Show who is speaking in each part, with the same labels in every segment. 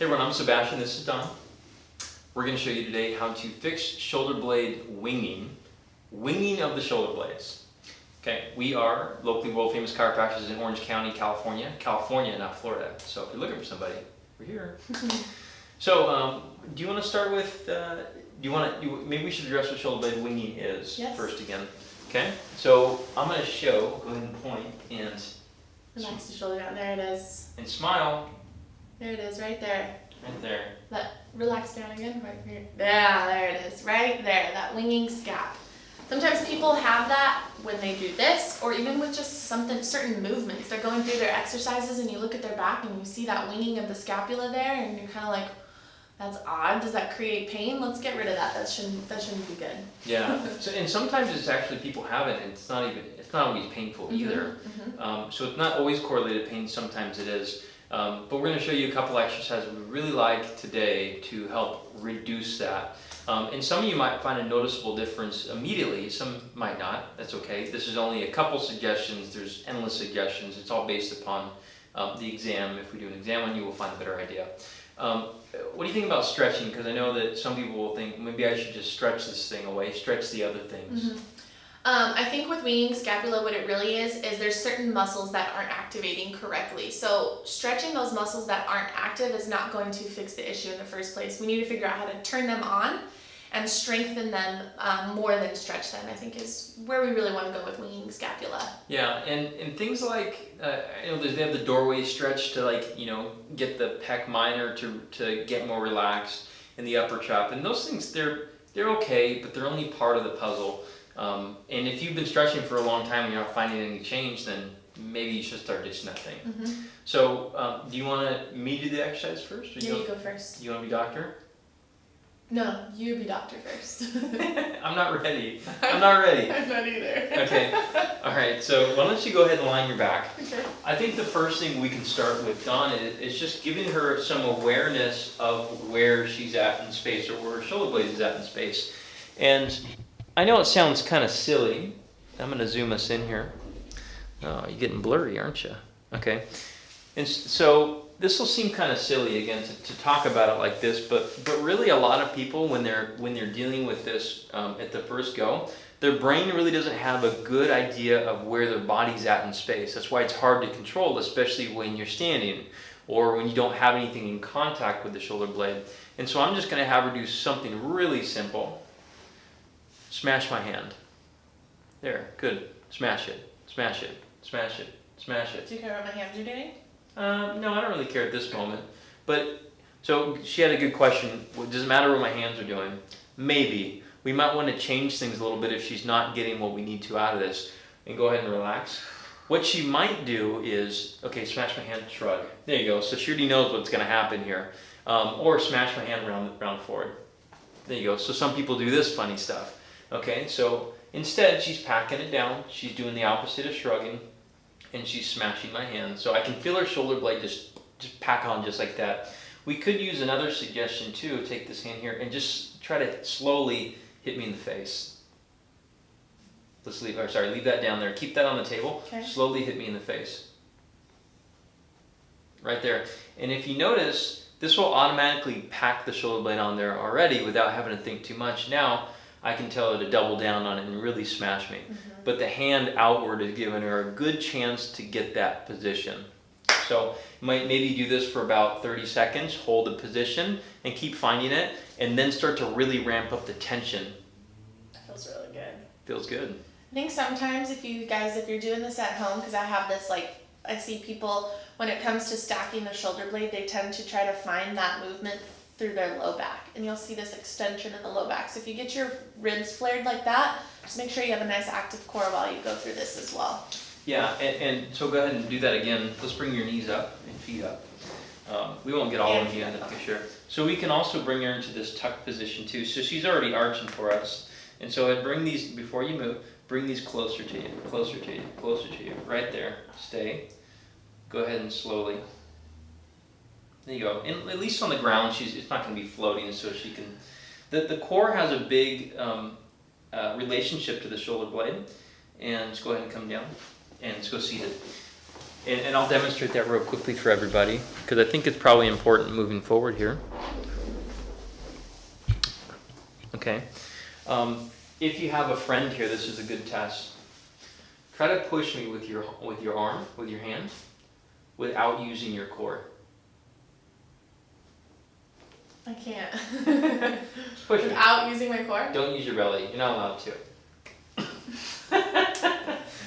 Speaker 1: Hey everyone, I'm Sebastian, this is Don. We're going to show you today how to fix shoulder blade winging of the shoulder blades. Okay, we are locally world famous chiropractors in Orange County, California, not Florida. So if you're looking for somebody, we're here. So do you want to start with, maybe we should address what shoulder blade winging is first again. Okay, so I'm going to show, go ahead and point and
Speaker 2: relax the shoulder down, there it is.
Speaker 1: And smile.
Speaker 2: There it is, right there.
Speaker 1: Right there.
Speaker 2: Relax down again, right here. Yeah, there it is, right there, that winging scap. Sometimes people have that when they do this, or even with just certain movements. They're going through their exercises and you look at their back and you see that winging of the scapula there and you're kind of like, that's odd, does that create pain? Let's get rid of that, that shouldn't be good.
Speaker 1: Yeah, and sometimes it's actually people have it and it's not always painful either. So it's not always correlated pain, sometimes it is. But we're going to show you a couple exercises we really like today to help reduce that. And some of you might find a noticeable difference immediately, some might not, that's okay. This is only a couple suggestions, there's endless suggestions, it's all based upon the exam. If we do an exam on you, we'll find a better idea. What do you think about stretching? Because I know that some people will think, maybe I should just stretch this thing away, stretch the other things.
Speaker 2: I think with winging scapula, what it really is there's certain muscles that aren't activating correctly. So stretching those muscles that aren't active is not going to fix the issue in the first place. We need to figure out how to turn them on and strengthen them more than stretch them, I think is where we really want to go with winging scapula.
Speaker 1: Yeah, and things like, they have the doorway stretch to get the pec minor to get more relaxed in the upper trap. And those things, they're okay, but they're only part of the puzzle. And if you've been stretching for a long time and you're not finding any change, then maybe you should start ditching that thing. So, do you want me to do the exercise first? Or
Speaker 2: you go first.
Speaker 1: You want to be doctor?
Speaker 2: No, you be doctor first.
Speaker 1: I'm not ready. I'm not ready.
Speaker 2: I'm not either.
Speaker 1: Okay. All right. So why don't you go ahead and line your back?
Speaker 2: Okay.
Speaker 1: I think the first thing we can start with, Dawn, is just giving her some awareness of where she's at in space, or where her shoulder blade is at in space. And I know it sounds kind of silly. I'm going to zoom us in here. Oh, you're getting blurry, aren't you? Okay. And so this will seem kind of silly again to talk about it like this, but really a lot of people when they're dealing with this at the first go, their brain really doesn't have a good idea of where their body's at in space. That's why it's hard to control, especially when you're standing or when you don't have anything in contact with the shoulder blade. And so I'm just going to have her do something really simple. Smash my hand. There, good. Smash it, smash it, smash it, smash it.
Speaker 2: Do you care what my hands are doing?
Speaker 1: No, I don't really care at this moment. But, so she had a good question. Does it matter what my hands are doing? Maybe. We might want to change things a little bit if she's not getting what we need to out of this. And go ahead and relax. What she might do is, okay, smash my hand, shrug. There you go. So she already knows what's going to happen here. Or smash my hand round forward. There you go. So some people do this funny stuff. Okay, so instead she's packing it down. She's doing the opposite of shrugging, and she's smashing my hand. So I can feel her shoulder blade just pack on just like that. We could use another suggestion too. Take this hand here and just try to slowly hit me in the face. Leave that down there. Keep that on the table.
Speaker 2: Okay.
Speaker 1: Slowly hit me in the face. Right there. And if you notice, this will automatically pack the shoulder blade on there already without having to think too much. Now, I can tell her to double down on it and really smash me. But the hand outward is giving her a good chance to get that position. So you might maybe do this for about 30 seconds, hold the position and keep finding it, and then start to really ramp up the tension.
Speaker 2: That feels really good.
Speaker 1: Feels good.
Speaker 2: I think sometimes if you're doing this at home, because I have this, I see people, when it comes to stacking the shoulder blade, they tend to try to find that movement through their low back, and you'll see this extension in the low back. So if you get your ribs flared like that, just make sure you have a nice active core while you go through this as well. Yeah,
Speaker 1: and so go ahead and do that again. Let's bring your knees up and feet up. We won't get all of you in it for sure. So we can also bring her into this tuck position too. So she's already arching for us. And so I'd bring these, before you move, bring these closer to you, closer to you, closer to you. Right there. Stay. Go ahead and slowly. There you go. And at least on the ground, it's not going to be floating, so she can. The core has a big relationship to the shoulder blade, and just go ahead and come down, and let's go seated. And I'll demonstrate that real quickly for everybody, because I think it's probably important moving forward here. Okay. If you have a friend here, this is a good test. Try to push me with your arm, with your hand, without using your core.
Speaker 2: I can't.
Speaker 1: Push me.
Speaker 2: Without using my core?
Speaker 1: Don't use your belly. You're not allowed to.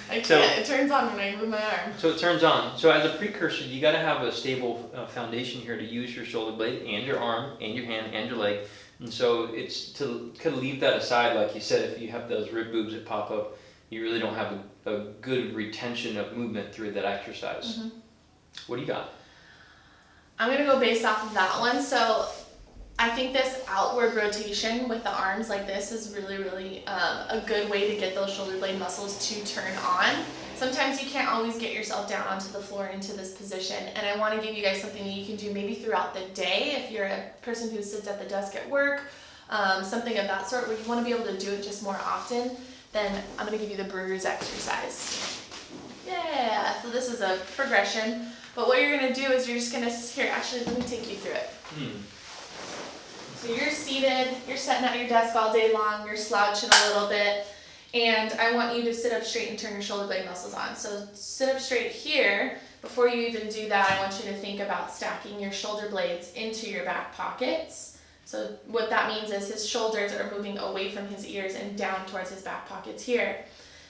Speaker 2: I can't. It turns on when I move my arm.
Speaker 1: So it turns on. So as a precursor, you got to have a stable foundation here to use your shoulder blade and your arm and your hand and your leg. And so it's to kind of leave that aside, like you said, if you have those rib boobs that pop up, you really don't have a good retention of movement through that exercise. Mm-hmm. What do you got?
Speaker 2: I'm going to go based off of that one. So I think this outward rotation with the arms like this is really, really a good way to get those shoulder blade muscles to turn on. Sometimes you can't always get yourself down onto the floor into this position, and I want to give you guys something that you can do maybe throughout the day if you're a person who sits at the desk at work, something of that sort where you want to be able to do it just more often. Then I'm going to give you the bruise exercise. Yeah, so this is a progression, but what you're going to do is you're just going to, here, actually let me take you through it. So you're seated, you're sitting at your desk all day long, you're slouching a little bit, and I want you to sit up straight and turn your shoulder blade muscles on. So sit up straight here. Before you even do that, I want you to think about stacking your shoulder blades into your back pockets. So what that means is his shoulders are moving away from his ears and down towards his back pockets here.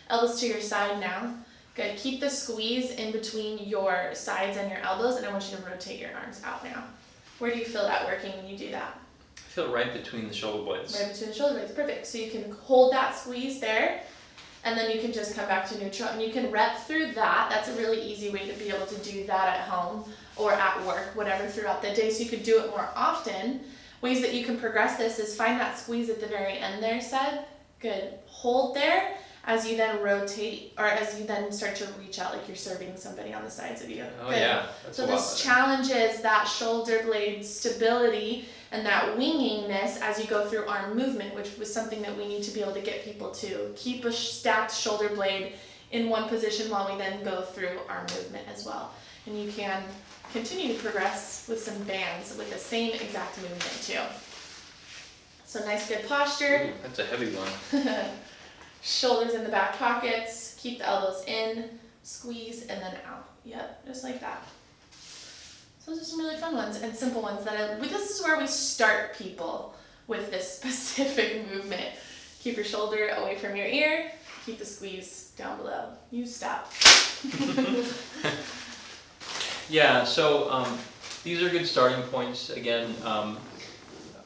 Speaker 2: Elbows to your side now. Good. Keep the squeeze in between your sides and your elbows, and I want you to rotate your arms out now. Where do you feel that working when you do that?
Speaker 1: I feel right between the shoulder blades.
Speaker 2: Right between the shoulder blades, perfect. So you can hold that squeeze there, and then you can just come back to neutral, and you can rep through that. That's a really easy way to be able to do that at home or at work, whatever, throughout the day, so you could do it more often. Ways that you can progress this is find that squeeze at the very end there, Seb. Good. Hold there as you then rotate, or as you then start to reach out like you're serving somebody on the sides of you.
Speaker 1: Oh,
Speaker 2: good.
Speaker 1: yeah. That's
Speaker 2: so this challenges that shoulder blade stability and that wingingness as you go through arm movement, which was something that we need to be able to get people to. Keep a stacked shoulder blade in one position while we then go through arm movement as well. And you can continue to progress with some bands with the same exact movement too. So nice good posture.
Speaker 1: Ooh, that's a heavy one.
Speaker 2: Shoulders in the back pockets, keep the elbows in, squeeze, and then out. Yep, just like that. So those are some really fun ones and simple ones this is where we start people with this specific movement. Keep your shoulder away from your ear, keep the squeeze down below. You stop.
Speaker 1: Yeah, so these are good starting points. Again,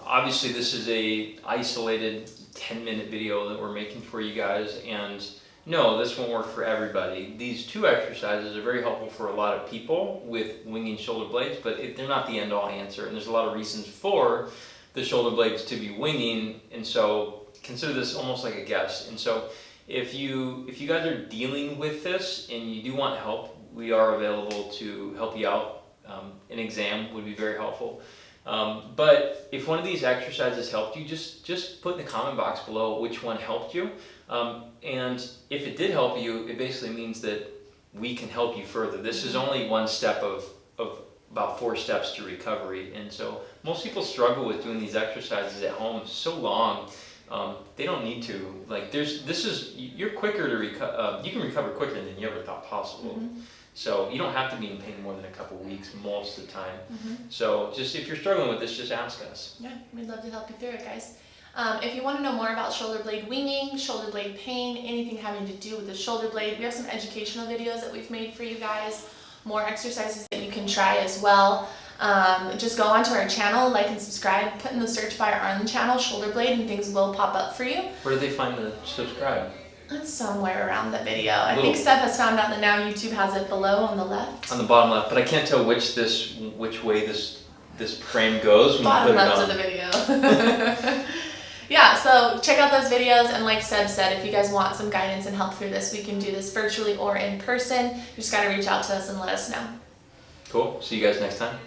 Speaker 1: obviously this is a isolated 10-minute video that we're making for you guys, and no, this won't work for everybody. These two exercises are very helpful for a lot of people with winging shoulder blades, but they're not the end-all answer, and there's a lot of reasons for the shoulder blades to be winging, and so consider this almost like a guess. And so if you guys are dealing with this and you do want help, we are available to help you out. An exam would be very helpful. But if one of these exercises helped you, just put in the comment box below which one helped you. And if it did help you, it basically means that we can help you further. This is only one step of about 4 steps to recovery. And so most people struggle with doing these exercises at home so long. They don't need to. Like you're quicker to recover. You can recover quicker than you ever thought possible. Mm-hmm. So you don't have to be in pain more than a couple of weeks most of the time. Mm-hmm. So just if you're struggling with this, just ask us.
Speaker 2: Yeah, we'd love to help you through it, guys. If you want to know more about shoulder blade winging, shoulder blade pain, anything having to do with the shoulder blade, we have some educational videos that we've made for you guys, more exercises that you can try as well. Just go onto our channel, like and subscribe, put in the search bar on the channel, shoulder blade, and things will pop up for you.
Speaker 1: Where do they find the subscribe?
Speaker 2: It's somewhere around the video. I think Seb has found out that now YouTube has it below on the left.
Speaker 1: On the bottom left, but I can't tell which way this frame goes when
Speaker 2: bottom
Speaker 1: you put it on.
Speaker 2: left of the video. Yeah, so check out those videos, and like Seb said, if you guys want some guidance and help through this, we can do this virtually or in person. You just got to reach out to us and let us know.
Speaker 1: Cool. See you guys next time.